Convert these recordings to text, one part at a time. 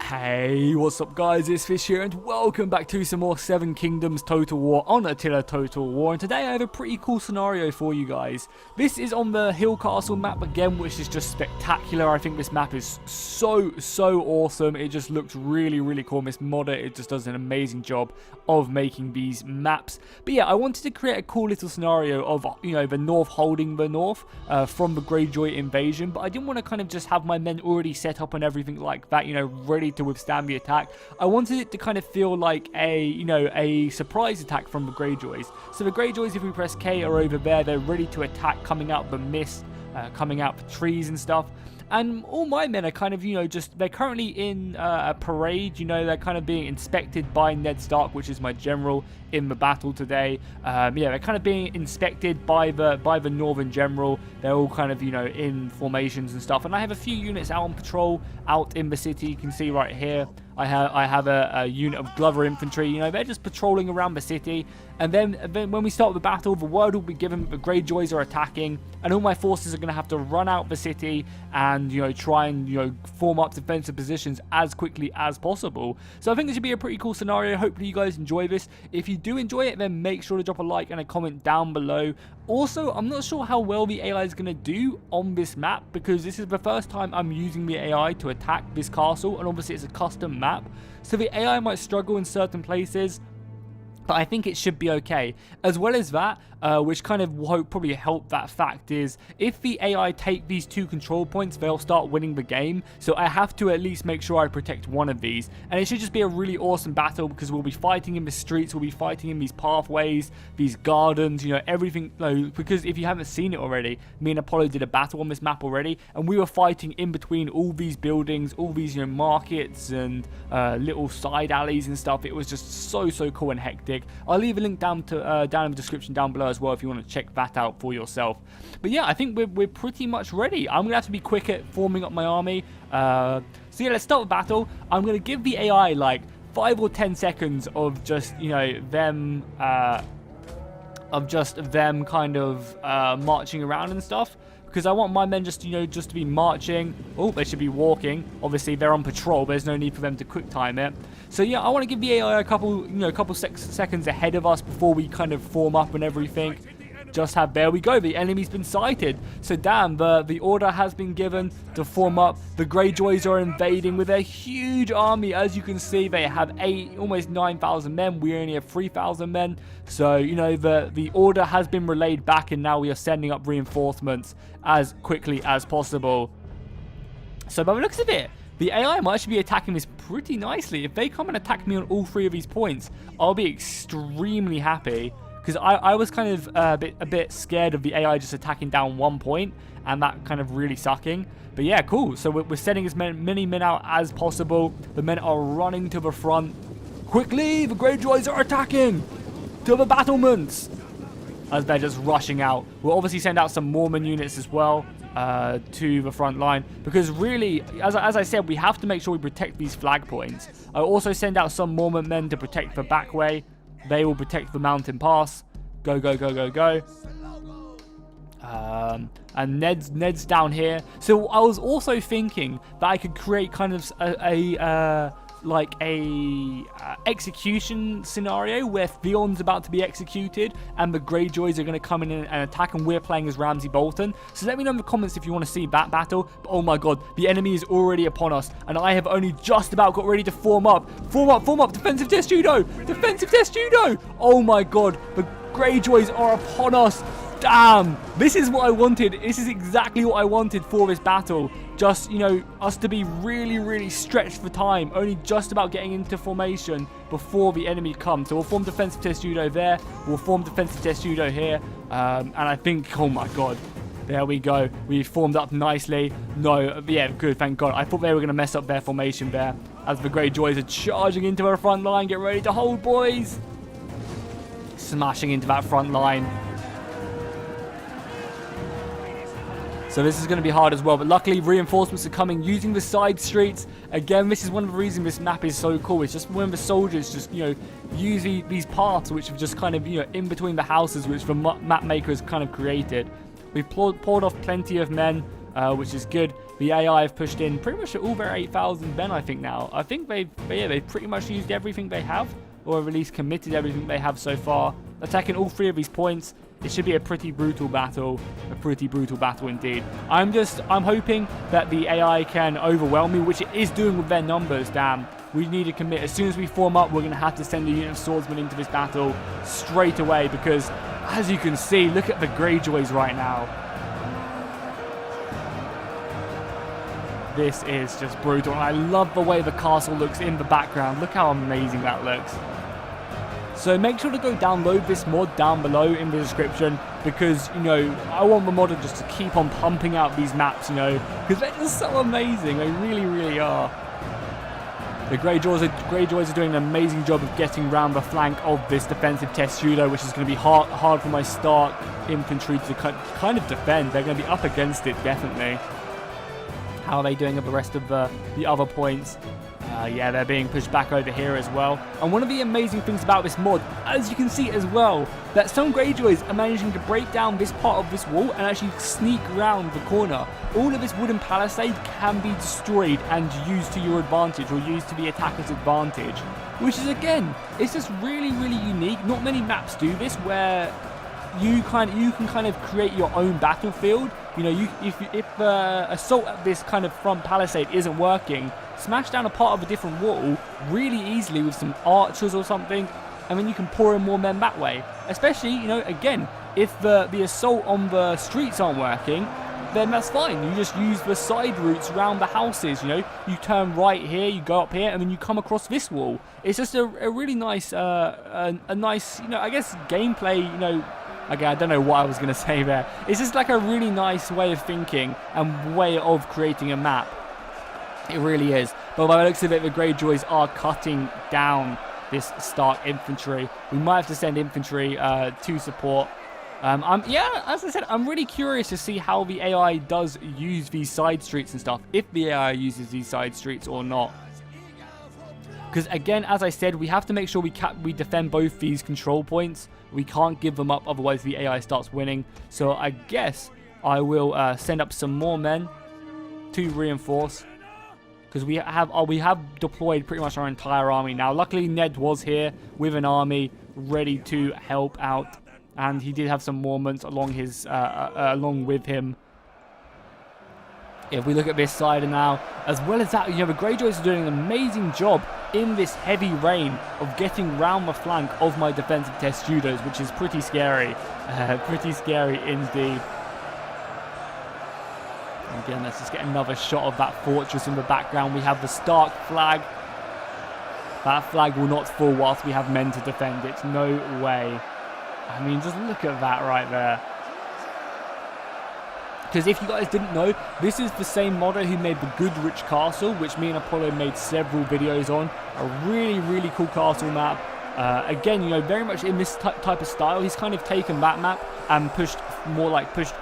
Hey, what's up guys, it's Fish here and welcome back to some more Seven Kingdoms Total War on Attila Total War, and today I have a pretty cool scenario for you guys. This is on the Hill Castle map again, which is just spectacular. I think this map is so awesome. It just looks really cool. This modder, it just does an amazing job of making these maps. But yeah, I wanted to create a cool little scenario of, you know, the North holding the North from the Greyjoy invasion, but I didn't want to kind of just have my men already set up and everything like that, you know, ready to withstand the attack. I wanted it to kind of feel like a, you know, a surprise attack from the Greyjoys. So the Greyjoys, if we press K, are over there. They're ready to attack, coming out the mist, coming out the trees and stuff. And all my men are kind of, you know, just, they're currently in a parade, you know, they're kind of being inspected by Ned Stark, which is my general in the battle today. Yeah, they're kind of being inspected by the Northern general. They're all kind of, you know, in formations and stuff. And I have a few units out on patrol out in the city. You can see right here, I have a unit of Glover infantry. You know, they're just patrolling around the city. And then when we start the battle, the word will be given that the Greyjoys are attacking, and all my forces are going to have to run out the city and, you know, try and, you know, form up defensive positions as quickly as possible. So I think this should be a pretty cool scenario. Hopefully you guys enjoy this. If you do enjoy it, then make sure to drop a like and a comment down below. Also, I'm not sure how well the AI is going to do on this map, because this is the first time I'm using the AI to attack this castle, and obviously it's a custom map, so the AI might struggle in certain places, but I think it should be okay. As well as that, which kind of will probably help that fact, is if the AI take these 2 control points, they'll start winning the game. So I have to at least make sure I protect one of these. And it should just be a really awesome battle, because we'll be fighting in the streets, we'll be fighting in these pathways, these gardens, you know, everything. Because if you haven't seen it already, me and Apollo did a battle on this map already, and we were fighting in between all these buildings, all these, you know, markets and little side alleys and stuff. It was just so cool and hectic. I'll leave a link down in the description down below as well if you want to check that out for yourself. But yeah, I think we're pretty much ready. I'm gonna have to be quick at forming up my army. So yeah, let's start the battle. I'm gonna give the AI like 5 or 10 seconds of just, you know, them kind of marching around and stuff, because I want my men just, you know, just to be marching. Oh, they should be walking. Obviously, they're on patrol. There's no need for them to quick time it. So yeah, I want to give the AI a couple seconds ahead of us before we kind of form up and everything. There we go, the enemy's been sighted. So damn, the order has been given to form up. The Greyjoys are invading with a huge army. As you can see, they have almost 9,000 men. We only have 3,000 men. So, you know, the order has been relayed back, and now we are sending up reinforcements as quickly as possible. So by the looks of it, the AI might actually be attacking this pretty nicely. If they come and attack me on all 3 of these points, I'll be extremely happy. Because I was kind of a bit scared of the AI just attacking down 1 point, and that kind of really sucking. But yeah, cool. So we're sending as many men out as possible. The men are running to the front. Quickly, the Greyjoys are attacking to the battlements as they're just rushing out. We'll obviously send out some Mormon units as well to the front line, because really, as I said, we have to make sure we protect these flag points. I'll also send out some Mormon men to protect the back way. They will protect the mountain pass. Go. And Ned's down here. So I was also thinking that I could create kind of a execution scenario where Theon's about to be executed and the Greyjoys are going to come in and attack, and we're playing as Ramsay Bolton. So let me know in the comments if you want to see that battle. But oh my god, the enemy is already upon us, and I have only just about got ready to form up. Defensive test judo. Oh my god, the Greyjoys are upon us. Damn, this is what I wanted. This is exactly what I wanted for this battle. Just, you know, us to be really stretched for time, only just about getting into formation before the enemy comes. So we'll form defensive test judo there. We'll form defensive test judo here. And I think, oh my god, there we go. We formed up nicely. No, yeah, good, thank god. I thought they were going to mess up their formation there as the Greyjoys are charging into our front line. Get ready to hold, boys. Smashing into that front line. So this is going to be hard as well, but luckily reinforcements are coming using the side streets. Again, this is one of the reasons this map is so cool. It's just when the soldiers just, you know, use these paths which have just kind of, you know, in between the houses, which the map maker has kind of created. We've poured off plenty of men, which is good. The AI have pushed in pretty much all their 8,000 men, I think now. I think they've pretty much used everything they have, or at least committed everything they have so far. Attacking all 3 of these points. It should be a pretty brutal battle. A pretty brutal battle indeed. I'm hoping that the AI can overwhelm me, which it is doing with their numbers, damn. We need to commit. As soon as we form up, we're going to have to send a unit of swordsmen into this battle straight away because, as you can see, look at the Greyjoys right now. This is just brutal. And I love the way the castle looks in the background. Look how amazing that looks. So make sure to go download this mod down below in the description because, you know, I want the modder just to keep on pumping out these maps, you know, because they're just so amazing. They really, really are. The Greyjoys are doing an amazing job of getting around the flank of this defensive testudo, which is going to be hard for my Stark infantry to kind of defend. They're going to be up against it, definitely. How are they doing at the rest of the other points? Yeah, they're being pushed back over here as well. And one of the amazing things about this mod, as you can see as well, that some Greyjoys are managing to break down this part of this wall and actually sneak around the corner. All of this wooden palisade can be destroyed and used to your advantage, or used to the attacker's advantage. Which is, again, it's just really, really unique. Not many maps do this, where you can kind of create your own battlefield. You know, if assault at this kind of front palisade isn't working, smash down a part of a different wall really easily with some archers or something, and then you can pour in more men that way. Especially, you know, again, if the assault on the streets aren't working, then that's fine. You just use the side routes around the houses, you know. You turn right here, you go up here, and then you come across this wall. It's just a really nice, a nice, you know, I guess gameplay, you know. Okay, I don't know what I was going to say there. It's just like a really nice way of thinking and way of creating a map. It really is. But by the looks of it, the Greyjoys are cutting down this Stark infantry. We might have to send infantry to support. Yeah, as I said, I'm really curious to see how the AI does use these side streets and stuff. If the AI uses these side streets or not. Because again, as I said, we have to make sure we defend both these control points. We can't give them up, otherwise the AI starts winning. So I guess I will send up some more men to reinforce. Because we have deployed pretty much our entire army now. Luckily, Ned was here with an army ready to help out. And he did have some Mormonts along with him. If we look at this side now, as well as that, you know, the Greyjoys are doing an amazing job in this heavy rain of getting round the flank of my defensive testudos, which is pretty scary. Pretty scary indeed. Again, let's just get another shot of that fortress in the background. We have the Stark flag. That flag will not fall whilst we have men to defend it. No way. I mean, just look at that right there. Because if you guys didn't know, this is the same modder who made the Goodrich Castle, which me and Apollo made several videos on. A really, really cool castle map. Again, you know, very much in this type of style. He's kind of taken that map and pushed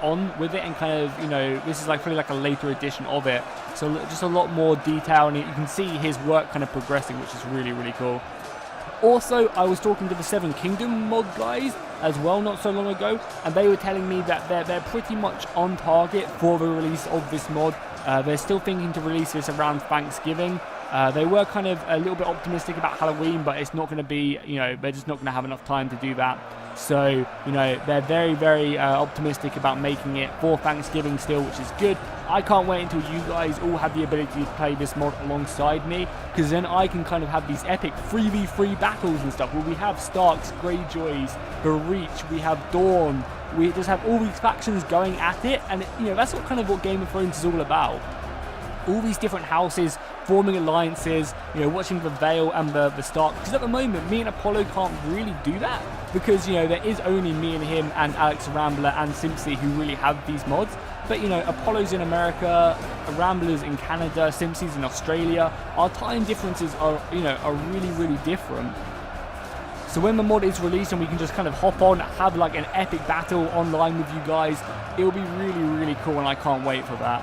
on with it, and kind of, you know, this is like probably like a later edition of it. So just a lot more detail, and you can see his work kind of progressing, which is really, really cool. Also, I was talking to the Seven Kingdom mod guys as well not so long ago, and they were telling me that they're pretty much on target for the release of this mod. They're still thinking to release this around Thanksgiving. They were kind of a little bit optimistic about Halloween, but it's not going to be, you know, they're just not going to have enough time to do that. So, you know, they're very, very optimistic about making it for Thanksgiving still, which is good. I can't wait until you guys all have the ability to play this mod alongside me, because then I can kind of have these epic 3v3 battles and stuff, where we have Starks, Greyjoys, the Reach, we have Dawn, we just have all these factions going at it, and you know, that's what Game of Thrones is all about. All these different houses forming alliances, you know, watching the Vale and the Stark. Because at the moment, me and Apollo can't really do that, because, you know, there is only me and him and Alex Rambler and Simpsy who really have these mods. But, you know, Apollo's in America, Rambler's in Canada, Simpsy's in Australia. Our time differences are, you know, are really, really different. So when the mod is released and we can just kind of hop on, have like an epic battle online with you guys, it'll be really, really cool, and I can't wait for that.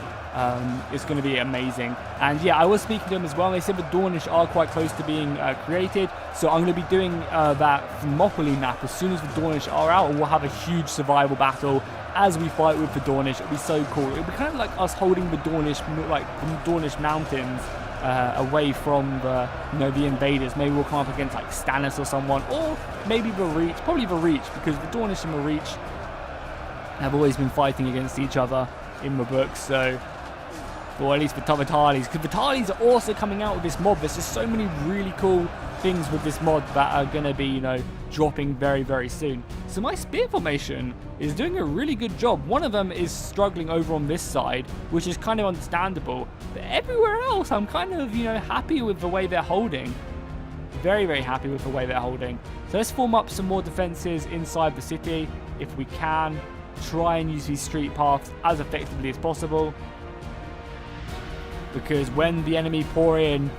It's going to be amazing. And yeah, I was speaking to them as well. They said the Dornish are quite close to being created, so I'm going to be doing that Thermopylae map as soon as the Dornish are out, and we'll have a huge survival battle as we fight with the Dornish. It'll be so cool. It'll be kind of like us holding the Dornish, like the Dornish mountains away from the, the invaders. Maybe we'll come up against like Stannis or someone, or maybe the Reach. Probably the Reach, because the Dornish and the Reach have always been fighting against each other in the books. So, or at least the Vitalis, because the Vitalis are also coming out with this mod. There's just so many really cool things with this mod that are going to be, dropping very, very soon. So my spear formation is doing a really good job. One of them is struggling over on this side, which is kind of understandable. But everywhere else, I'm kind of, happy with the way they're holding. Very, very happy with the way they're holding. So let's form up some more defenses inside the city if we can. Try and use these street paths as effectively as possible. Because when the enemy pour in,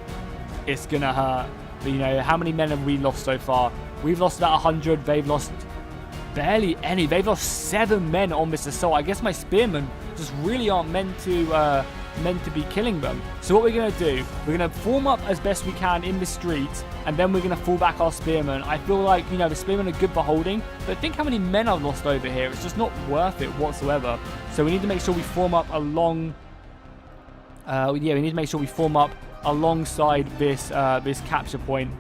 it's going to hurt. But, how many men have we lost so far? We've lost about 100. They've lost barely any. They've lost 7 men on this assault. I guess my spearmen just really aren't meant to be killing them. So what we're going to do, we're going to form up as best we can in the streets, and then we're going to fall back our spearmen. I feel like, the spearmen are good for holding, but think how many men I've lost over here. It's just not worth it whatsoever. So we need to make sure we form up along... we need to make sure we form up alongside this this capture point,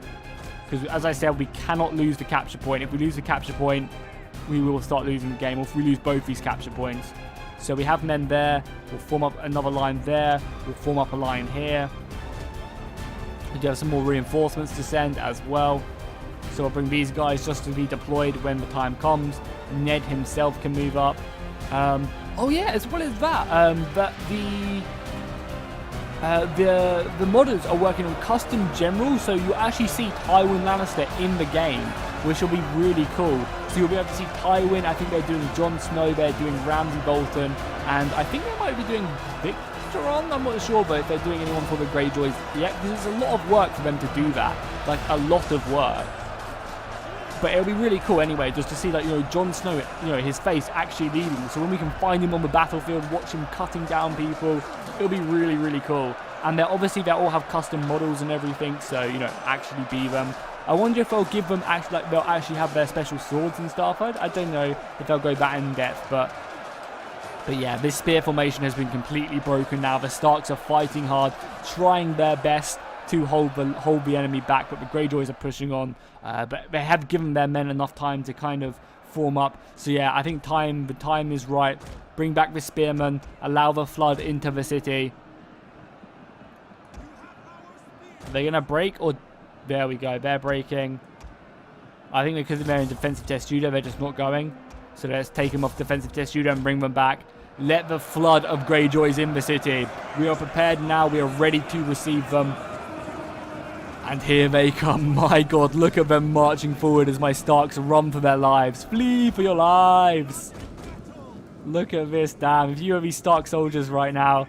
because as I said, we cannot lose the capture point. If we lose the capture point, we will start losing the game, or if we lose both these capture points. So we have men there. We'll form up another line there. We'll form up a line here. We do have some more reinforcements to send as well. So I'll bring these guys just to be deployed when the time comes. Ned himself can move up. Oh yeah, as well as that, the modders are working on custom generals, so you actually see Tywin Lannister in the game, which will be really cool. So you'll be able to see Tywin. I think they're doing Jon Snow, they're doing Ramsay Bolton, and I think they might be doing Victoron. I'm not sure, but if they're doing anyone for the Greyjoys yet, because it's a lot of work for them to do that, like a lot of work. But it'll be really cool anyway, just to see like, Jon Snow, his face actually leading. So when we can find him on the battlefield, watch him cutting down people, it'll be really, really cool. And they'll all have custom models and everything, so, actually be them. I wonder if they'll give them, they'll actually have their special swords and stuff. I don't know if they'll go that in depth, but yeah, this spear formation has been completely broken now. The Starks are fighting hard, trying their best to hold the enemy back, but the Greyjoys are pushing on. But they have given their men enough time to kind of form up. So yeah, I think the time is right. Bring back the spearmen, allow the flood into the city. Are they gonna break, or there we go, they're breaking. I think because they're in defensive test judo, they're just not going. So let's take them off defensive test judo and bring them back. Let the flood of Greyjoys in the city. We are prepared now. We are ready to receive them. And here they come. My God, look at them marching forward as my Starks run for their lives. Flee for your lives. Look at this, damn. If you are these Stark soldiers right now,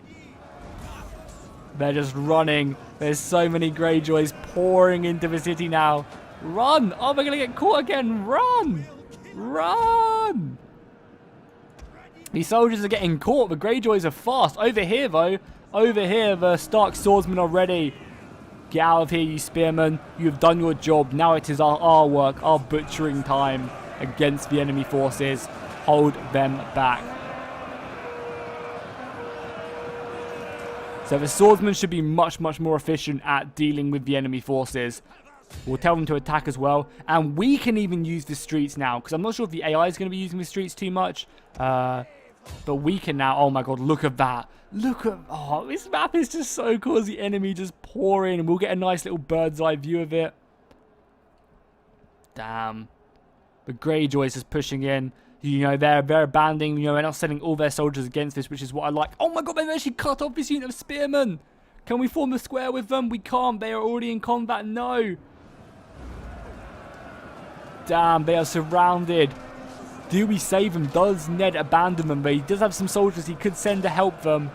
they're just running. There's so many Greyjoys pouring into the city now. Run. Oh, we're going to get caught again. Run. Run. These soldiers are getting caught. The Greyjoys are fast. Over here, though. Over here, the Stark swordsmen are ready. Get out of here, you spearmen. You have done your job. Now it is our work, our butchering time against the enemy forces. Hold them back. So the swordsmen should be much, much more efficient at dealing with the enemy forces. We'll tell them to attack as well. And we can even use the streets now, because I'm not sure if the AI is going to be using the streets too much. But we can now. Oh my God, look at that. Look at, oh, this map is just so cool as the enemy just pour in, and we'll get a nice little bird's eye view of it. Damn. The Greyjoys is pushing in. They're abandoning, they're not sending all their soldiers against this, which is what I like. Oh my God, they've actually cut off this unit of spearmen. Can we form a square with them? We can't. They are already in combat. No. Damn, they are surrounded. Do we save them? Does Ned abandon them? But he does have some soldiers he could send to help them.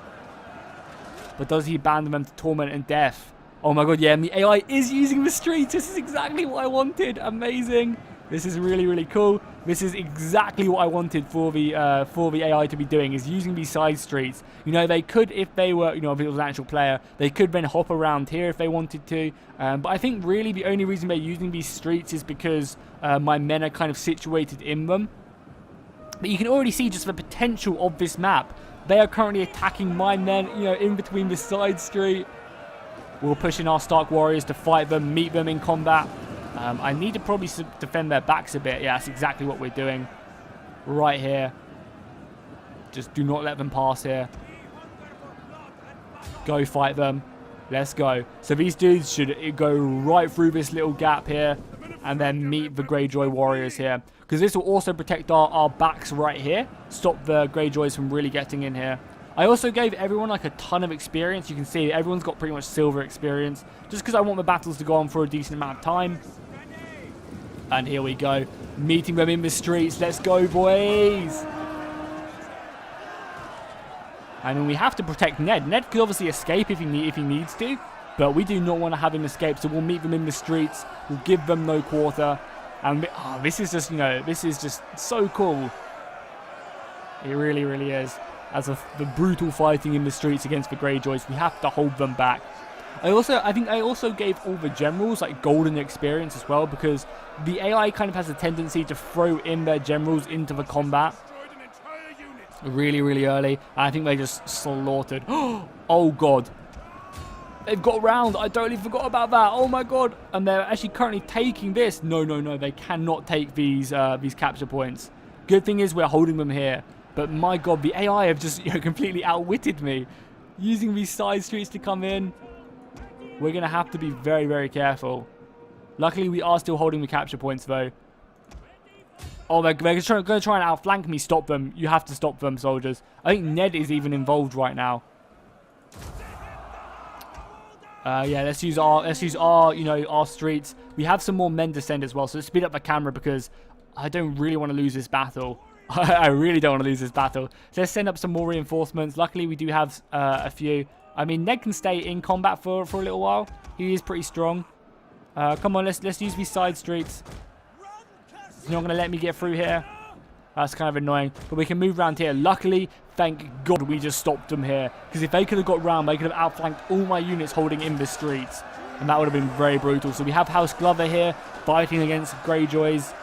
But does he abandon them to torment and death? Oh my God, yeah, and the AI is using the streets. This is exactly what I wanted. Amazing. This is really, really cool. This is exactly what I wanted for the AI to be doing, is using these side streets. They could, if they were, if it was an actual player, they could then hop around here if they wanted to. But I think really the only reason they're using these streets is because my men are kind of situated in them. But you can already see just the potential potential of this map. They are currently attacking my men, you know, in between this side street. We're pushing our Stark Warriors to fight them, meet them in combat. I need to probably defend their backs a bit. Yeah, that's exactly what we're doing. Right here. Just do not let them pass here. Go fight them. Let's go. So these dudes should go right through this little gap here and then meet the Greyjoy warriors here. Because this will also protect our backs right here. Stop the Greyjoys from really getting in here. I also gave everyone like a ton of experience. You can see everyone's got pretty much silver experience. Just because I want the battles to go on for a decent amount of time. And here we go. Meeting them in the streets. Let's go, boys. And then we have to protect Ned. Ned could obviously escape if he needs to. But we do not want to have him escape. So we'll meet them in the streets. We'll give them no quarter. And this is just, you know, this is just so cool. It really, really is. As the brutal fighting in the streets against the Greyjoys, we have to hold them back. I think I also gave all the generals like golden experience as well, because the AI kind of has a tendency to throw in their generals into the combat really, really early. And I think they just slaughtered. Oh god, they've got round. I totally forgot about that. Oh my god. And they're actually currently taking this. No, they cannot take these capture points. Good thing is we're holding them here. But my god, the AI have just, you know, completely outwitted me. Using these side streets to come in. We're going to have to be very, very careful. Luckily, we are still holding the capture points, though. Oh, they're going to try and outflank me. Stop them. You have to stop them, soldiers. I think Ned is even involved right now. Yeah, let's use our, you know, our streets. We have some more men to send as well, so let's speed up the camera because I don't really want to lose this battle. I really don't want to lose this battle. So let's send up some more reinforcements. Luckily, we do have a few. I mean, Ned can stay in combat for a little while. He is pretty strong. Come on, let's use these side streets. He's not going to let me get through here. That's kind of annoying. But we can move around here. Luckily, thank God we just stopped them here. Because if they could have got round, they could have outflanked all my units holding in the streets. And that would have been very brutal. So we have House Glover here fighting against Greyjoys.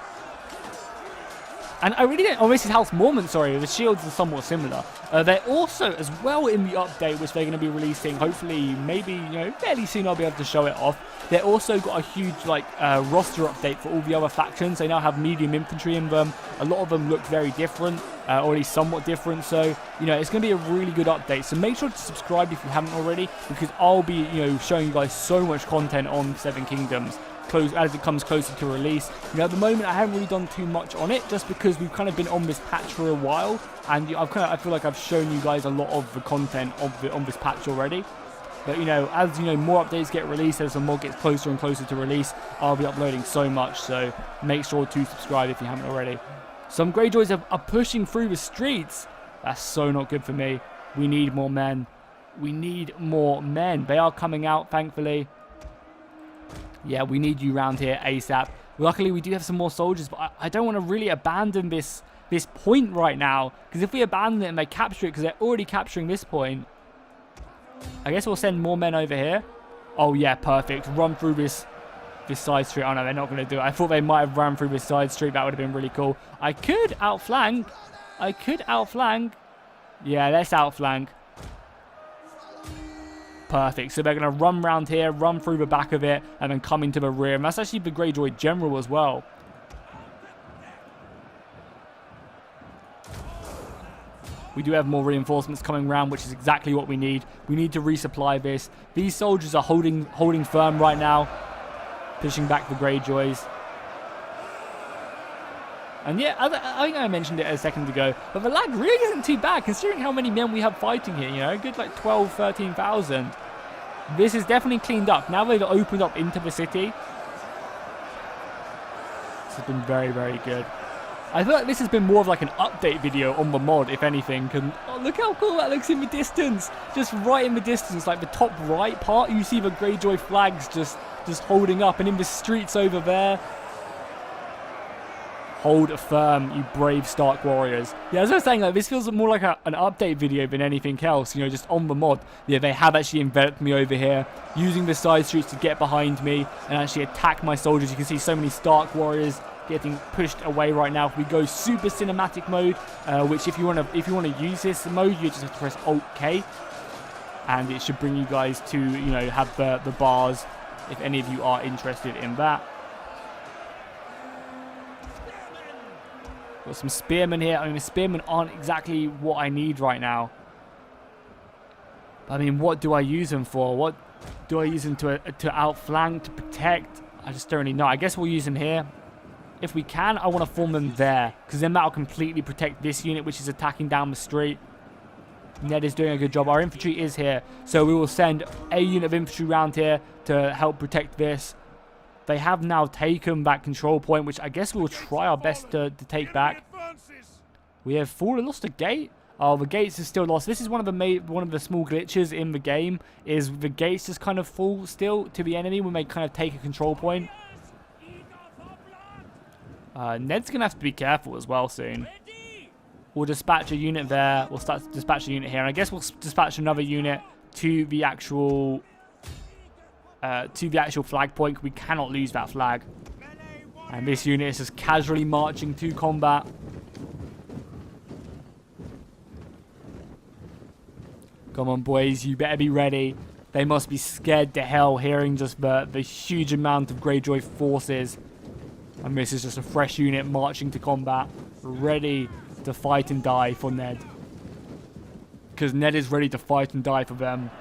And I really don't... Oh, this is House Mormont, sorry. The shields are somewhat similar. They're also, as well, in the update, which they're going to be releasing, hopefully, maybe, you know, fairly soon I'll be able to show it off. They're also got a huge, like, roster update for all the other factions. They now have medium infantry in them. A lot of them look very different, or at least somewhat different. So, you know, it's going to be a really good update. So make sure to subscribe if you haven't already, because I'll be, you know, showing you guys so much content on Seven Kingdoms. As it comes closer to release. You know, at the moment I haven't really done too much on it, just because we've kind of been on this patch for a while, and I feel like I've shown you guys a lot of the content on this patch already. But you know, as you know, more updates get released, as the mod gets closer and closer to release, I'll be uploading so much. So make sure to subscribe if you haven't already. Some Greyjoys are pushing through the streets. That's so not good for me. We need more men. We need more men. They are coming out, thankfully. Yeah, we need you round here ASAP. Luckily, we do have some more soldiers, but I don't want to really abandon this point right now. Because if we abandon it and they capture it, because they're already capturing this point, I guess we'll send more men over here. Oh, yeah, perfect. Run through this side street. Oh, no, they're not going to do it. I thought they might have run through this side street. That would have been really cool. I could outflank. Yeah, let's outflank. Perfect. So they're going to run around here, run through the back of it, and then come into the rear. And that's actually the Greyjoy General as well. We do have more reinforcements coming around, which is exactly what we need. We need to resupply this. These soldiers are holding firm right now, pushing back the Greyjoys. And yeah, I think I mentioned it a second ago, but the lag really isn't too bad considering how many men we have fighting here, you know, a good like 12, 13,000. This is definitely cleaned up. Now they've opened up into the city. This has been very, very good. I feel like this has been more of like an update video on the mod, if anything. And oh, look how cool that looks in the distance. Just right in the distance, like the top right part, you see the Greyjoy flags just holding up. And in the streets over there, hold firm, you brave Stark warriors. Yeah, as I was saying, like, this feels more like an update video than anything else, you know, just on the mod. Yeah, they have actually enveloped me over here, using the side streets to get behind me and actually attack my soldiers. You can see so many Stark warriors getting pushed away right now. If we go super cinematic mode, which if you want to use this mode, you just have to press Alt K, and it should bring you guys to, you know, have the bars if any of you are interested in that. Got some spearmen here. I mean, the spearmen aren't exactly what I need right now. I mean, what do I use them for? What do I use them to outflank, to protect? I just don't really know. I guess we'll use them here. If we can, I want to form them there, because then that'll completely protect this unit, which is attacking down the street. Ned is doing a good job. Our infantry is here, so we will send a unit of infantry around here to help protect this. They have now taken that control point, which I guess we'll try our best to take back. We have lost a gate. Oh, the gates are still lost. This is one of the small glitches in the game, is the gates just kind of fall still to the enemy when they kind of take a control point. Ned's going to have to be careful as well soon. We'll dispatch a unit there. We'll start to dispatch a unit here. And I guess we'll dispatch another unit to the actual flag point. We cannot lose that flag. And this unit is just casually marching to combat. Come on, boys. You better be ready. They must be scared to hell hearing just the huge amount of Greyjoy forces. And this is just a fresh unit marching to combat, ready to fight and die for Ned. Because Ned is ready to fight and die for them.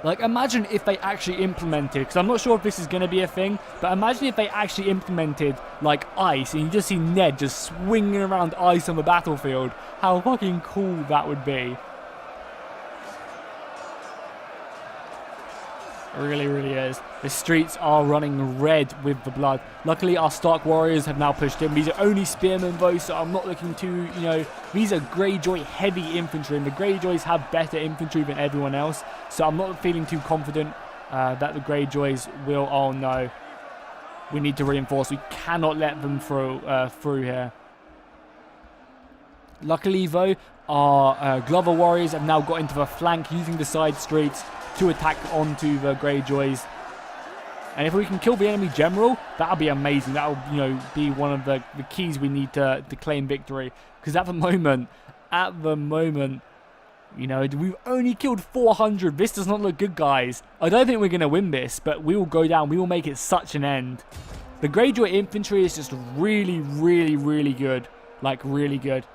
Like, imagine if they actually implemented, because I'm not sure if this is going to be a thing, but imagine if they actually implemented, like, ice, and you just see Ned just swinging around ice on the battlefield. How fucking cool that would be. It really, really is. The streets are running red with the blood. Luckily, our Stark warriors have now pushed in. These are only spearmen, though, so I'm not looking to, you know, these are Greyjoy heavy infantry, and the Greyjoys have better infantry than everyone else, so I'm not feeling too confident that the Greyjoys will. Oh no, we need to reinforce. We cannot let them through here. Luckily, though, our Glover warriors have now got into the flank using the side streets to attack onto the Greyjoys. And if we can kill the enemy general, that'll be amazing. That'll, you know, be one of the keys we need to claim victory. Because at the moment, you know, we've only killed 400. This does not look good, guys. I don't think we're going to win this, but we will go down. We will make it such an end. The Greyjoy infantry is just really, really, really good. Like, really good.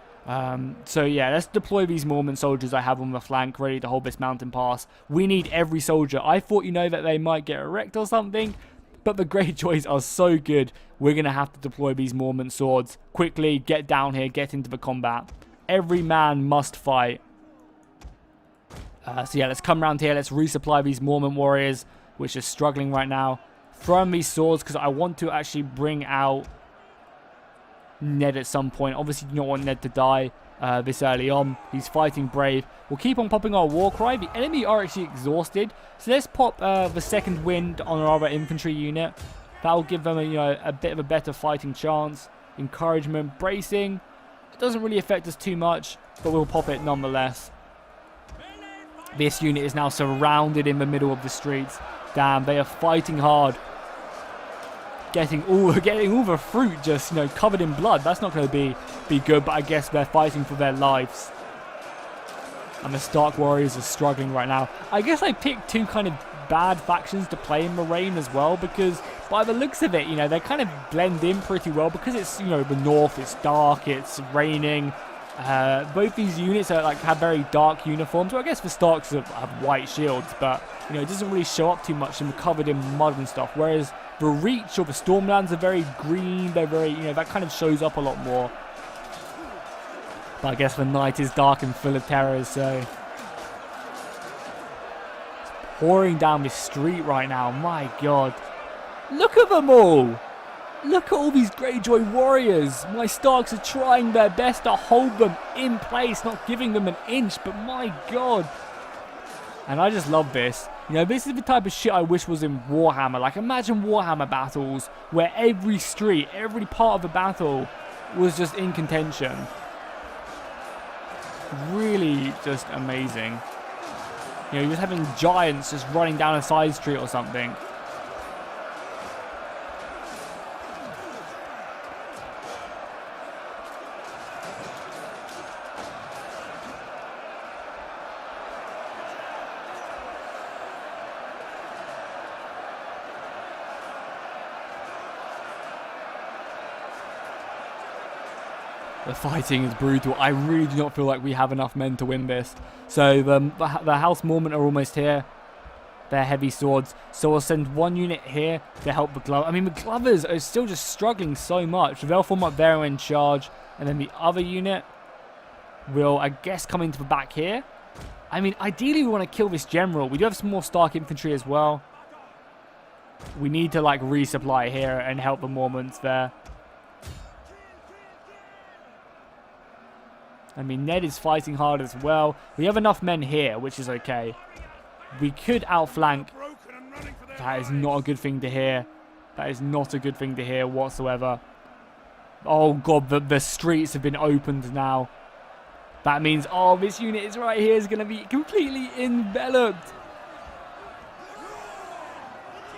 So yeah, let's deploy these Mormon soldiers I have on the flank, ready to hold this mountain pass. We need every soldier. I thought, you know, that they might get wrecked or something, but the Greyjoys are so good. We're going to have to deploy these Mormon swords. Quickly, get down here, get into the combat. Every man must fight. So yeah, let's come around here. Let's resupply these Mormon warriors, which are struggling right now. Throw in these swords, because I want to actually bring out Ned at some point. Obviously, you don't want Ned to die this early on. He's fighting brave. We'll keep on popping our war cry. The enemy are actually exhausted, so let's pop the second wind on our other infantry unit. That'll give them a bit of a better fighting chance. Encouragement, bracing. It doesn't really affect us too much, but we'll pop it nonetheless. This unit is now surrounded in the middle of the streets. Damn, they are fighting hard. Getting all the fruit just, you know, covered in blood. That's not going to be good, but I guess they're fighting for their lives. And the Stark warriors are struggling right now. I guess I picked two kind of bad factions to play in Moraine as well, because by the looks of it, you know, they kind of blend in pretty well, because it's, you know, the north, it's dark, it's raining. Both these units are like have very dark uniforms. Well, I guess the Starks have white shields, but you know, it doesn't really show up too much and covered in mud and stuff. Whereas the Reach or the Stormlands are very green. They're very, you know, that kind of shows up a lot more. But I guess the night is dark and full of terrors, so it's pouring down this street right now. My God, look at them all. Look at all these Greyjoy warriors. My Starks are trying their best to hold them in place, not giving them an inch, but my God. And I just love this. You know, this is the type of shit I wish was in Warhammer. Like, imagine Warhammer battles where every street, every part of the battle was just in contention. Really just amazing. You know, you're just having giants just running down a side street or something. The fighting is brutal. I really do not feel like we have enough men to win this. So the House Mormont are almost here. They're heavy swords. So we'll send one unit here to help the Glover. I mean, the Glovers are still just struggling so much. They'll form up there in charge. And then the other unit will, I guess, come into the back here. I mean, ideally we want to kill this general. We do have some more Stark infantry as well. We need to, like, resupply here and help the Mormonts there. I mean, Ned is fighting hard as well. We have enough men here, which is okay. We could outflank. That is not a good thing to hear. That is not a good thing to hear whatsoever. Oh, God, the streets have been opened now. That means, oh, this unit is right here is going to be completely enveloped.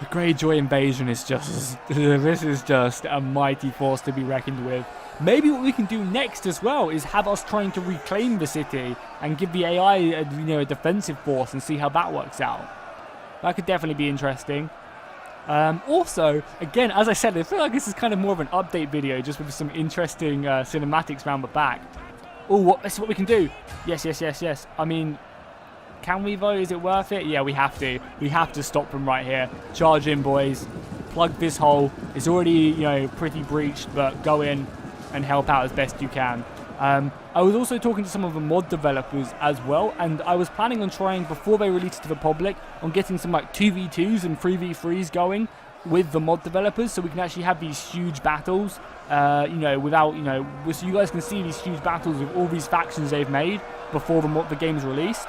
The Greyjoy invasion is just, this is just a mighty force to be reckoned with. Maybe what we can do next as well is have us trying to reclaim the city and give the AI a defensive force and see how that works out. That could definitely be interesting. Also, again, as I said, I feel like this is kind of more of an update video just with some interesting cinematics around the back. Oh, this is what we can do. Yes, yes, yes, yes. I mean, can we though? Is it worth it? Yeah, we have to. We have to stop them right here. Charge in, boys. Plug this hole. It's already, pretty breached, but go in and help out as best you can. I was also talking to some of the mod developers as well, and I was planning on trying, before they release it to the public, on getting some like 2v2s and 3v3s going with the mod developers, so we can actually have these huge battles, without, so you guys can see these huge battles with all these factions they've made before the game's released.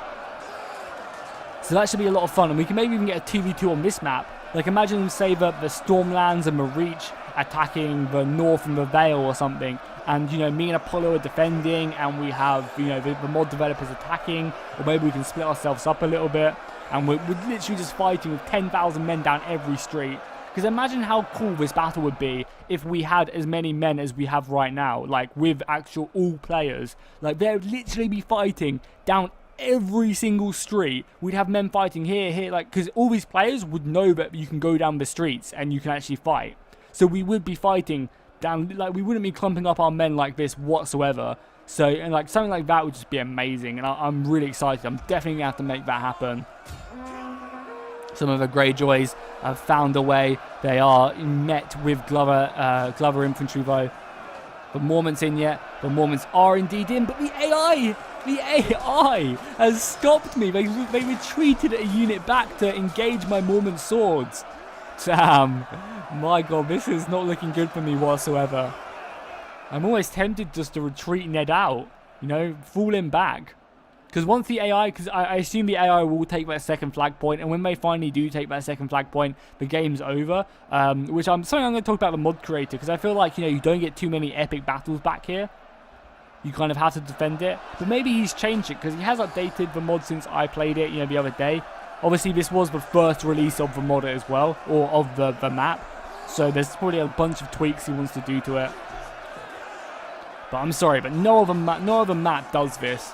So that should be a lot of fun, and we can maybe even get a 2v2 on this map. Like, imagine, say, the Stormlands and the Reach attacking the North and the Vale or something, and, me and Apollo are defending, and we have, the mod developers attacking, or maybe we can split ourselves up a little bit, and we're literally just fighting with 10,000 men down every street. Because imagine how cool this battle would be if we had as many men as we have right now, like, with actual all players. Like, they'd literally be fighting down every single street. We'd have men fighting here, like, because all these players would know that you can go down the streets and you can actually fight. So we would be fighting down, like, we wouldn't be clumping up our men like this whatsoever. So, and like, something like that would just be amazing, and I'm really excited. I'm definitely gonna have to make that happen. Some of the Greyjoys have found a way. They are met with Glover infantry though. The Mormont's in yet. The Mormonts are indeed in, but the AI has stopped me. They retreated a unit back to engage my Mormont swords. Damn. My God, this is not looking good for me whatsoever. I'm always tempted just to retreat Ned out. Fall him back. Because once the AI, because I assume the AI will take that second flag point, and when they finally do take that second flag point, the game's over. Which I'm going to talk about the mod creator, because I feel like, you don't get too many epic battles back here. You kind of have to defend it. But maybe he's changed it, because he has updated the mod since I played it, the other day. Obviously, this was the first release of the mod as well, or of the map. So there's probably a bunch of tweaks he wants to do to it. But I'm sorry, but no other map does this.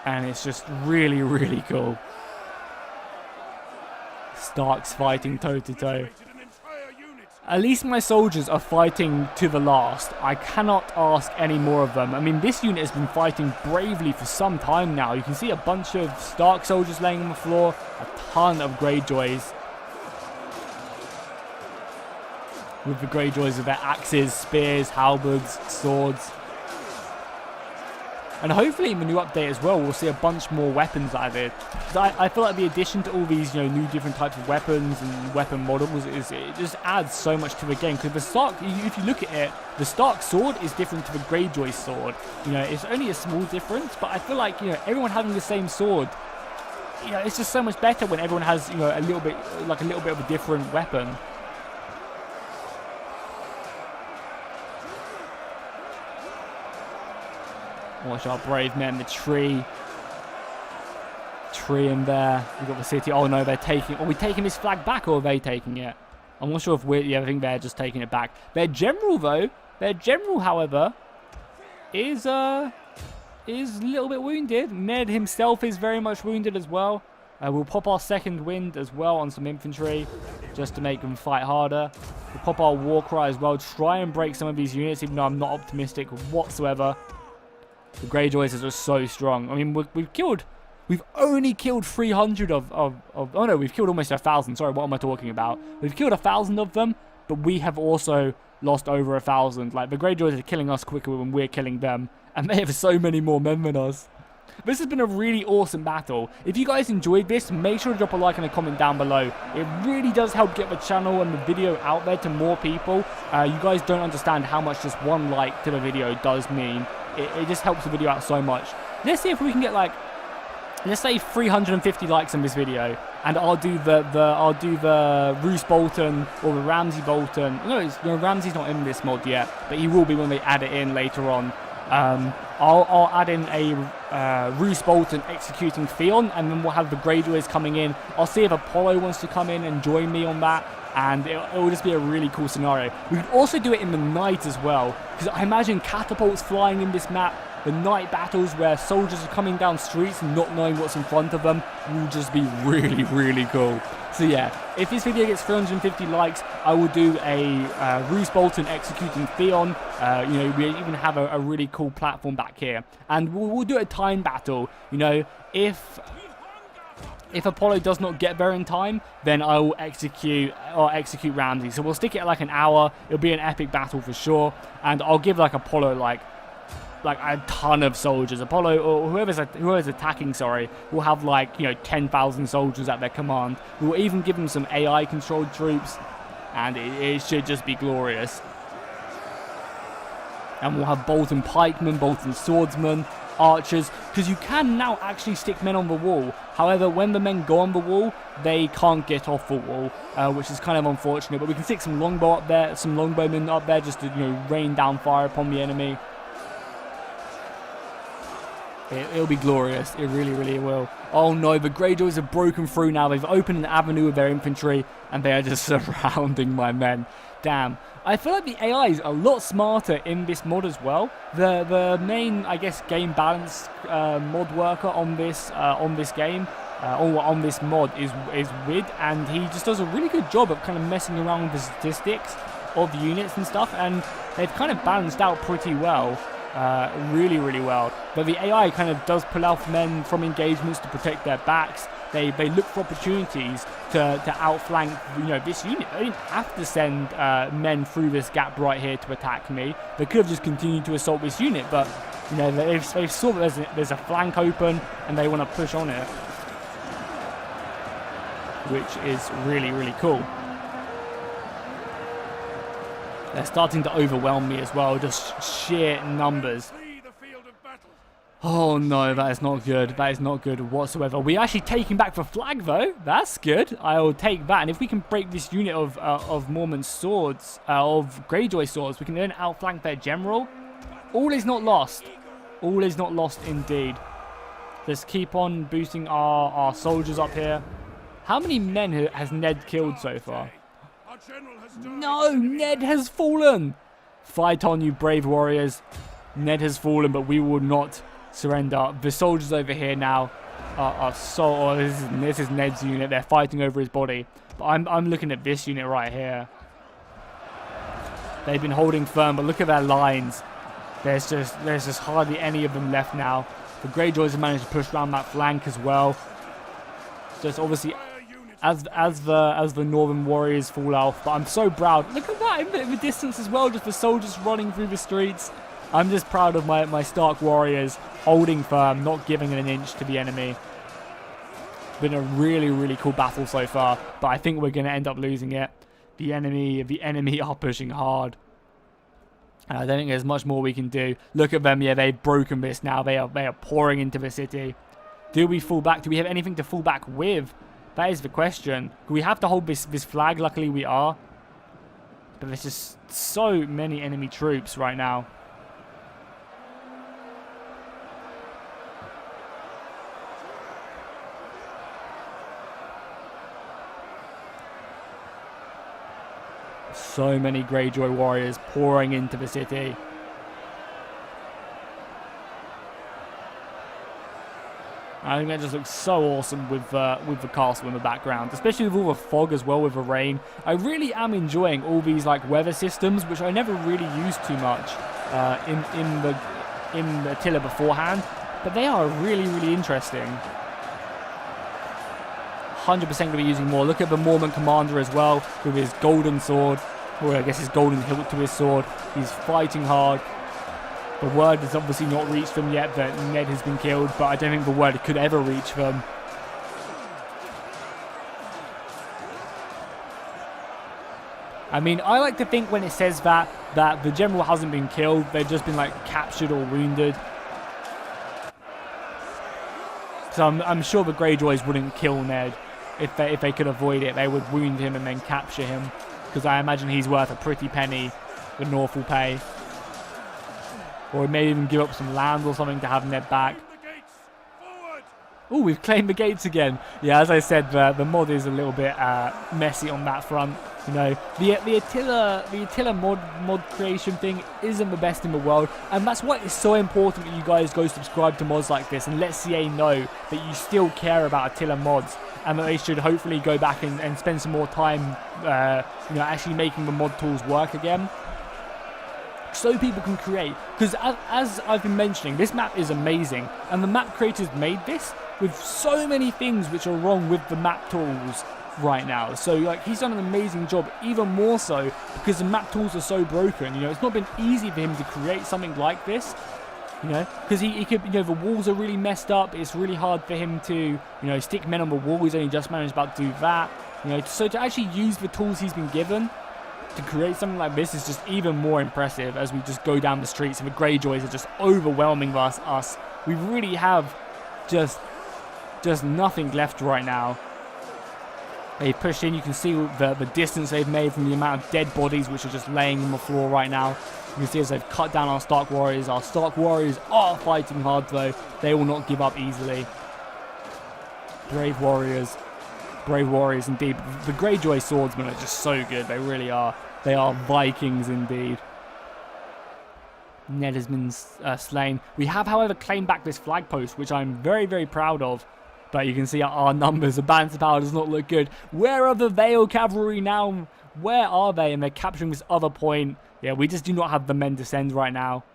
And it's just really, really cool. Stark's fighting toe-to-toe. At least my soldiers are fighting to the last. I cannot ask any more of them. I mean, this unit has been fighting bravely for some time now. You can see a bunch of Stark soldiers laying on the floor. A ton of Greyjoys. With the Greyjoys with their axes, spears, halberds, swords. And hopefully in the new update as well, we'll see a bunch more weapons added. I feel like the addition to all these, new different types of weapons and weapon models, it just adds so much to the game. Because the Stark, if you look at it, the Stark sword is different to the Greyjoy sword. It's only a small difference, but I feel like, everyone having the same sword, it's just so much better when everyone has, a little bit of a different weapon. Watch our brave men, the tree in there. We've got the city. Oh no, they're taking. Are we taking this flag back, or are they taking it? I'm not sure if we're. Yeah, I think they're just taking it back. Their general, however, is a little bit wounded. Ned himself is very much wounded as well. We'll pop our second wind as well on some infantry, just to make them fight harder. We'll pop our war cry as well, try and break some of these units, even though I'm not optimistic whatsoever. The Greyjoys are just so strong. I mean, we've only killed 300 oh no, we've killed almost 1,000. Sorry, what am I talking about? We've killed 1,000 of them, but we have also lost over 1,000. Like, the Greyjoys are killing us quicker when we're killing them, and they have so many more men than us. This has been a really awesome battle. If you guys enjoyed this, make sure to drop a like and a comment down below. It really does help get the channel and the video out there to more people. You guys don't understand how much just one like to the video does mean. It just helps the video out so much. Let's see if we can get, like, let's say 350 likes on this video, and I'll do the Roose Bolton or the Ramsay Bolton. No, Ramsay's not in this mod yet, but he will be when they add it in later on. I'll add in a Roose Bolton executing Theon, and then we'll have the Greyjoys coming in. I'll see if Apollo wants to come in and join me on that, and it will just be a really cool scenario. We could also do it in the night as well, because I imagine catapults flying in this map, the night battles where soldiers are coming down streets and not knowing what's in front of them, will just be really, really cool. So yeah, if this video gets 350 likes, I will do a Roose Bolton executing Theon. You know, we even have a really cool platform back here, and we'll do a time battle. You know, if Apollo does not get there in time, then I will execute Ramsay. So we'll stick it at like an hour. It'll be an epic battle for sure, and I'll give like Apollo like a ton of soldiers. Apollo, or whoever's attacking, sorry, will have like, you know, 10,000 soldiers at their command. We'll even give them some AI controlled troops, and it should just be glorious. And we'll have Bolton pikemen, Bolton swordsmen, archers, because you can now actually stick men on the wall. However, when the men go on the wall, they can't get off the wall, which is kind of unfortunate. But we can stick some longbow up there, some longbowmen up there, just to, you know, rain down fire upon the enemy. It'll be glorious. It really, really will. Oh no, the Greyjoys have broken through now. They've opened an avenue with their infantry, and they are just surrounding my men. Damn. I feel like the AI is a lot smarter in this mod as well. The main, I guess, game balance mod worker on this game, or on this mod is Wid, and he just does a really good job of kind of messing around with the statistics of units and stuff, and they've kind of balanced out pretty well. Really, really well. But the AI kind of does pull out men from engagements to protect their backs. They look for opportunities to outflank, you know, this unit. They didn't have to send men through this gap right here to attack me. They could have just continued to assault this unit, but, you know, they've saw that there's a flank open, and they want to push on it, which is really, really cool. They're starting to overwhelm me as well, just sheer numbers. Oh no, that is not good. That is not good whatsoever. We're actually taking back the flag though. That's good. I will take that. And if we can break this unit of Mormon swords, of Greyjoy swords, we can then outflank their general. All is not lost. All is not lost indeed. Let's keep on boosting our soldiers up here. How many men has Ned killed so far? No, Ned has fallen. Fight on, you brave warriors. Ned has fallen, but we will not surrender. The soldiers over here now are so... Oh, this is Ned's unit. They're fighting over his body. But I'm looking at this unit right here. They've been holding firm, but look at their lines. There's just hardly any of them left now. The Greyjoys have managed to push around that flank as well. Just obviously... As the Northern Warriors fall off, but I'm so proud. Look at that in the distance as well, just the soldiers running through the streets. I'm just proud of my Stark Warriors holding firm, not giving an inch to the enemy. Been a really, really cool battle so far, but I think we're going to end up losing it. The enemy are pushing hard. And I don't think there's much more we can do. Look at them, yeah, they've broken this now. They are pouring into the city. Do we fall back? Do we have anything to fall back with? That is the question. We have to hold this flag. Luckily, we are. But there's just so many enemy troops right now. So many Greyjoy warriors pouring into the city. I think that just looks so awesome with the castle in the background, especially with all the fog as well, with the rain. I really am enjoying all these like weather systems, which I never really used too much in the Attila beforehand, but they are really interesting. 100% going to be using more. Look at the Mormon commander as well, with his golden sword, or I guess his golden hilt to his sword. He's fighting hard. The word has obviously not reached them yet that Ned has been killed, but I don't think the word could ever reach them. I mean, I like to think when it says that the general hasn't been killed, they've just been like captured or wounded. So I'm sure the Greyjoys wouldn't kill Ned if they could avoid it. They would wound him and then capture him, because I imagine he's worth a pretty penny the North will pay. Or maybe even give up some land or something to have Ned back. Oh, we've claimed the gates again. Yeah, as I said, the mod is a little bit messy on that front. You know, the Attila mod creation thing isn't the best in the world, and that's why it's so important that you guys go subscribe to mods like this and let CA know that you still care about Attila mods, and that they should hopefully go back and spend some more time, you know, actually making the mod tools work again, so people can create. Because as I've been mentioning, this map is amazing, and the map creators made this with so many things which are wrong with the map tools right now. So like, he's done an amazing job, even more so because the map tools are so broken. You know, it's not been easy for him to create something like this, you know, because he could, you know, the walls are really messed up. It's really hard for him to, you know, stick men on the wall. He's only just managed about to do that, you know. So to actually use the tools he's been given to create something like this is just even more impressive. As we just go down the streets and the Greyjoys are just overwhelming us. We really have just nothing left right now. They pushed in. You can see the distance they've made from the amount of dead bodies which are just laying on the floor right now. You can see as they've cut down our Stark Warriors. Our Stark Warriors are fighting hard though. They will not give up easily. Brave warriors. Brave warriors indeed. The Greyjoy swordsmen are just so good. They really are. They are Vikings indeed. Ned has been slain. We have, however, claimed back this flag post, which I'm very proud of. But you can see our numbers. The balance power does not look good. Where are the Vale cavalry now? Where are they? And they're capturing this other point. Yeah, we just do not have the men to send right now.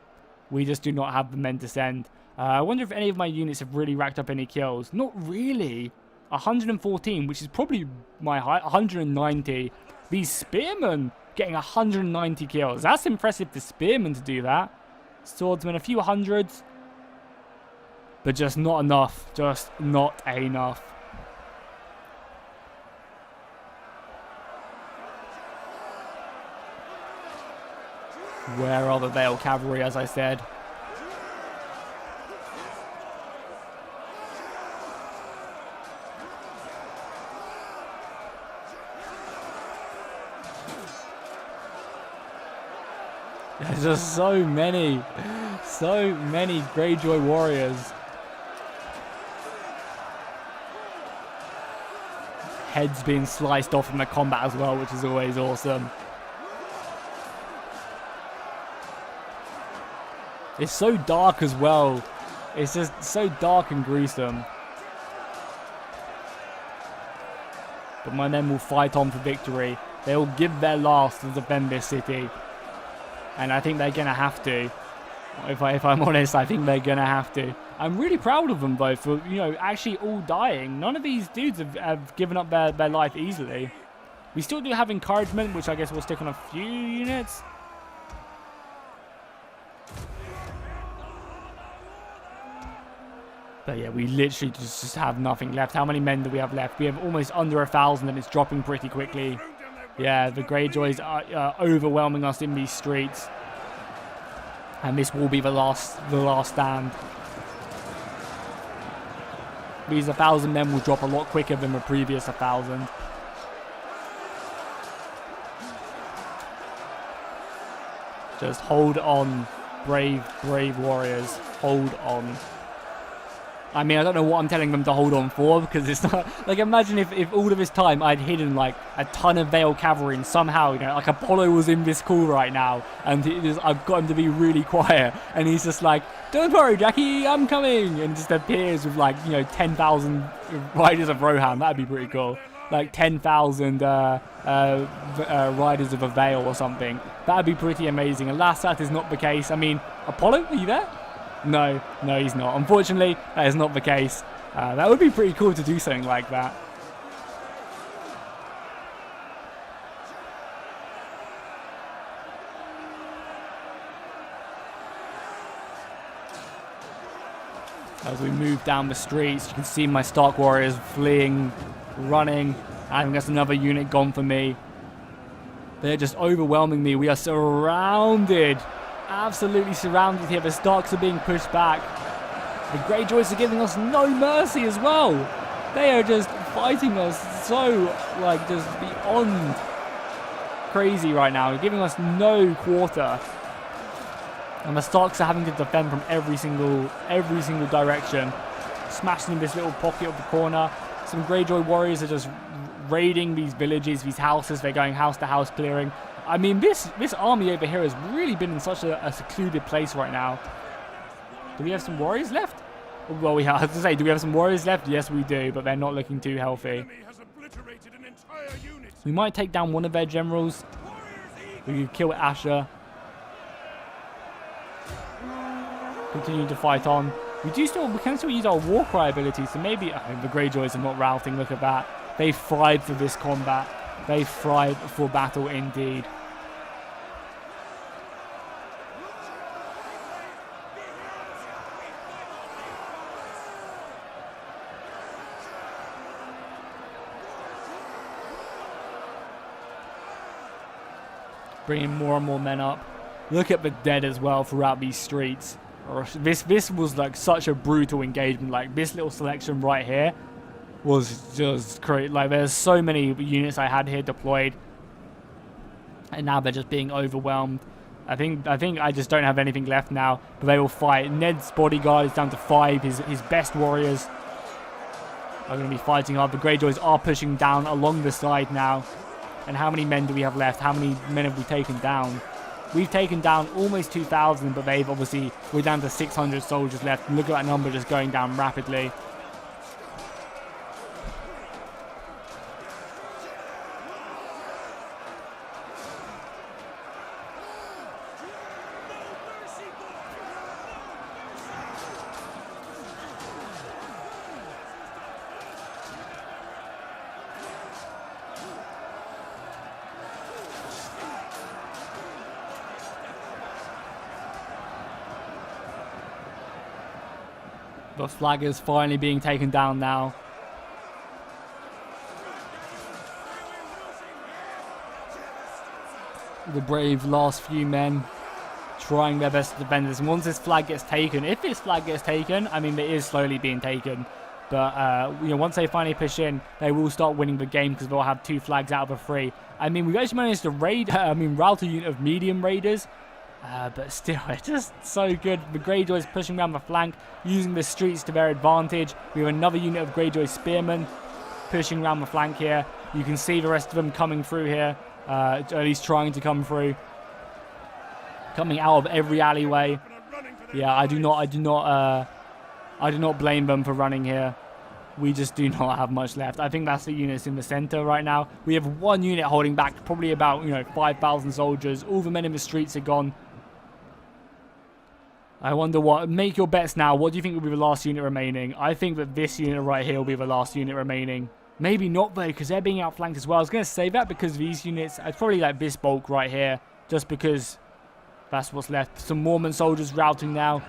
We just do not have the men to send. I wonder if any of my units have really racked up any kills. Not really. 114, which is probably my height. 190. These spearmen getting 190 kills. That's impressive for spearmen to do that. Swordsmen, a few hundreds. But just not enough. Just not enough. Where are the Vale cavalry, as I said? There's just so many Greyjoy warriors. Heads being sliced off in the combat as well, which is always awesome. It's so dark as well. It's just so dark and gruesome. But my men will fight on for victory. They will give their last to defend this city. And I think they're going to have to. If I'm honest, I think they're going to have to. I'm really proud of them, though, for, you know, actually all dying. None of these dudes have given up their life easily. We still do have encouragement, which I guess we'll stick on a few units. But yeah, we literally just have nothing left. How many men do we have left? We have almost under 1,000, and it's dropping pretty quickly. Yeah, the Greyjoys are overwhelming us in these streets. And this will be the last stand. These 1,000 men will drop a lot quicker than the previous 1,000. Just hold on, brave warriors. Hold on. I mean, I don't know what I'm telling them to hold on for, because it's not... Like, imagine if all of this time I'd hidden, like, a ton of Vale cavalry and somehow, you know, like, Apollo was in this call right now, and I've got him to be really quiet, and he's just like, don't worry, Jackie, I'm coming, and just appears with, like, you know, 10,000 riders of Rohan. That'd be pretty cool. Like, 10,000 riders of a Vale or something. That'd be pretty amazing. Alas, that is not the case. I mean, Apollo, are you there? No, he's not. Unfortunately, that is not the case. That would be pretty cool to do something like that. As we move down the streets, you can see my Stark warriors fleeing, running. I think that's another unit gone for me. They're just overwhelming me. We are surrounded. Absolutely surrounded here. The Starks are being pushed back. The Greyjoys are giving us no mercy as well. They are just fighting us so, like, just beyond crazy right now. They're giving us no quarter. And the Starks are having to defend from every single direction. Smashing in this little pocket of the corner. Some Greyjoy warriors are just raiding these villages, these houses. They're going house to house clearing. I mean, this army over here has really been in such a secluded place right now. Do we have some warriors left? Well, we have to say, do we have some warriors left? Yes, we do, but they're not looking too healthy. We might take down one of their generals. We could kill Asher. Continue to fight on. We can still use our war cry ability, so maybe the Greyjoys are not routing. Look at that. They fried for this combat. They fried for battle indeed. Bringing more and more men up. Look at the dead as well throughout these streets. This was like such a brutal engagement. Like, this little selection right here was just great. Like, there's so many units I had here deployed, and now they're just being overwhelmed. I think I just don't have anything left now, but they will fight. Ned's bodyguard is down to 5. His best warriors are going to be fighting hard. The Greyjoys are pushing down along the side now. And how many men do we have left? How many men have we taken down? We've taken down almost 2,000, but we're down to 600 soldiers left. Look at that number just going down rapidly. The flag is finally being taken down now. The brave last few men trying their best to defend this. And once this flag gets taken, if this flag gets taken, I mean, it is slowly being taken. But, you know, once they finally push in, they will start winning the game because they'll have 2 flags out of the 3. I mean, we've actually managed to rout a unit of medium raiders. But still, it's just so good. The Greyjoys pushing around the flank, using the streets to their advantage. We have another unit of Greyjoy spearmen pushing around the flank here. You can see the rest of them coming through here, at least trying to come through. Coming out of every alleyway. Yeah, I do not blame them for running here. We just do not have much left. I think that's the units in the center right now. We have 1 unit holding back, probably about, 5,000 soldiers. All the men in the streets are gone. I wonder what... Make your bets now. What do you think will be the last unit remaining? I think that this unit right here will be the last unit remaining. Maybe not, though, because they're being outflanked as well. I was going to say that because these units... It's probably like this bulk right here, just because that's what's left. Some Mormon soldiers routing now.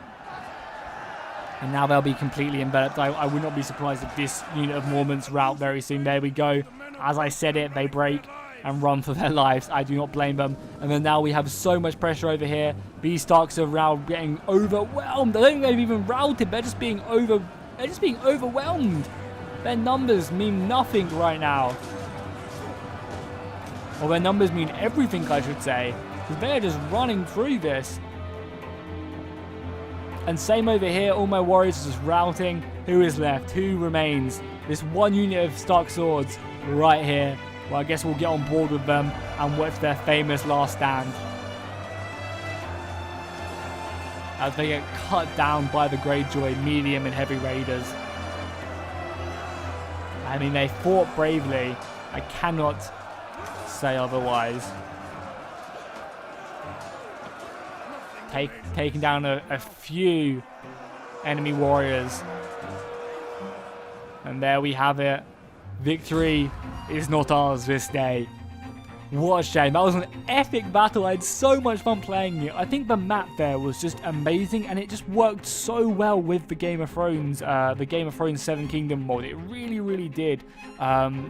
And now they'll be completely enveloped. I would not be surprised if this unit of Mormons rout very soon. There we go. As I said it, they break and run for their lives. I do not blame them. And then now we have so much pressure over here. These Starks are now getting overwhelmed. I don't think they've even routed. They're just being overwhelmed. Their numbers mean nothing right now. Or their numbers mean everything, I should say. Because they're just running through this. And same over here, all my warriors are just routing. Who is left? Who remains? This one unit of Stark swords right here. Well, I guess we'll get on board with them and watch their famous last stand. As they get cut down by the Greyjoy medium and heavy raiders. I mean, they fought bravely. I cannot say otherwise. Taking down a few enemy warriors. And there we have it. Victory is not ours this day. What a shame. That was an epic battle. I had so much fun playing it. I think the map there was just amazing, and it just worked so well with the Game of Thrones, Seven Kingdom mod. It really, really did.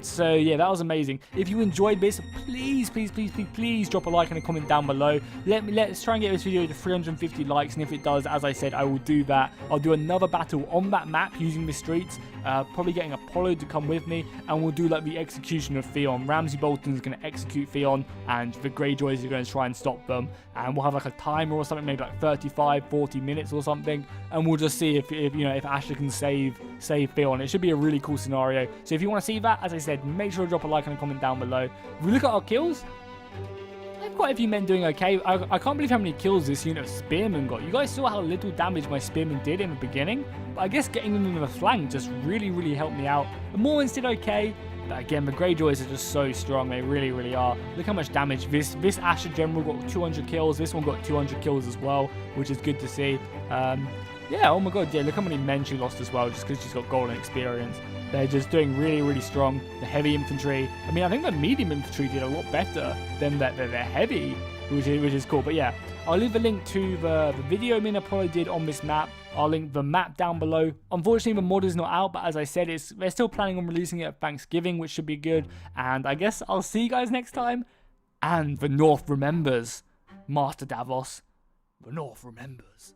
So yeah, that was amazing. If you enjoyed this, please drop a like and a comment down below. Let's try and get this video to 350 likes, and if it does, as I said, I will do that. I'll do another battle on that map using the streets, probably getting Apollo to come with me, and we'll do like the execution of Theon. Ramsay Bolton's going to execute Theon, and the Greyjoys are going to try and stop them, and we'll have like a timer or something, maybe like 35-40 minutes or something, and we'll just see if Asher can save Theon. It should be a really cool scenario. So if you want to see that, as I said, make sure to drop a like and a comment down below. If we look at our kills, I have quite a few men doing okay. I can't believe how many kills this unit of spearmen got. You guys saw how little damage my spearmen did in the beginning, but I guess getting them in the flank just really helped me out. The Mormons did okay. But again, the Greyjoys are just so strong. They really are. Look how much damage. This Asher General got 200 kills. This one got 200 kills as well, which is good to see. Yeah, oh my god, yeah, look how many men she lost as well, just because she's got golden experience. They're just doing really strong. The heavy infantry. I mean, I think the medium infantry did a lot better than the heavy, which is cool. But yeah, I'll leave a link to the video me and Apollo did on this map. I'll link the map down below. Unfortunately, the mod is not out, but as I said, they're still planning on releasing it at Thanksgiving, which should be good. And I guess I'll see you guys next time. And the North remembers. Master Davos, the North remembers.